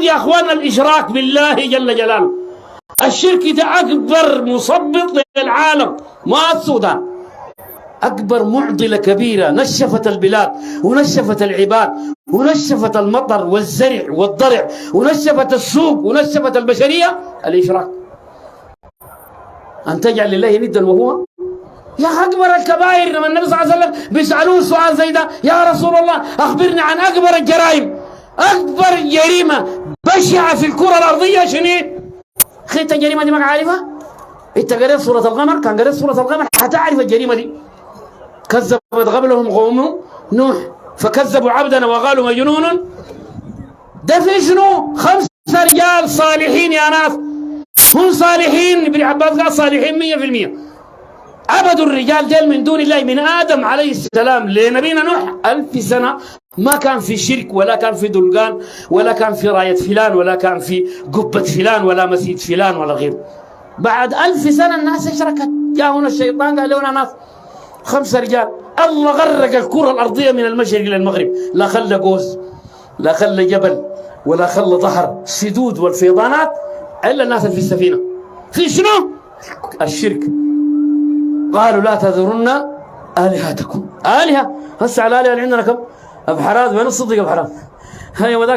يا اخواننا الاشراك بالله جل جلاله. الشرك ده اكبر مثبط للعالم، ما السودان. اكبر معضله كبيره نشفت البلاد ونشفت العباد ونشفت المطر والزرع والضرع ونشفت السوق ونشفت البشريه، الاشراك. ان تجعل لله ندا وهو يا اكبر الكبائر. لما النبي صلى الله عليه وسلم بيسالوه سؤال زي ده، يا رسول الله اخبرني عن اكبر الجرائم، اكبر جريمه بشعه في الكره الارضيه شنو؟ خيت الجريمه دي ما عارفها؟ انت قريت سوره القمر؟ كان قريت سوره القمر حتعرف الجريمه دي. كذبت قبلهم قوم نوح فكذبوا عبدنا وقالوا مجنون. ده في شنو؟ 5 رجال صالحين يا ناس، هم صالحين. ابن عباس قال صالحين 100%. عبدوا الرجال ديل من دون الله من آدم عليه السلام لنبينا نوح 1000 سنة. ما كان في شرك ولا كان في دلقان ولا كان في راية فلان ولا كان في قبة فلان ولا مسجد فلان ولا غيره. بعد 1000 سنة الناس اشركت، جاء الشيطان قال لنا ناس 5 رجال، الله غرق الكرة الأرضية من المشرق إلى المغرب، لا خلى قوس لا خلى جبل ولا خلى ظهر سدود والفيضانات إلا الناس في السفينة. في شنو؟ الشرك. قالوا لا تذرن آلهتكم. آلهة هسه على الآلهة اللي عندنا كم؟ أبحرات وين الصدق أبحرات؟ هاي وذاك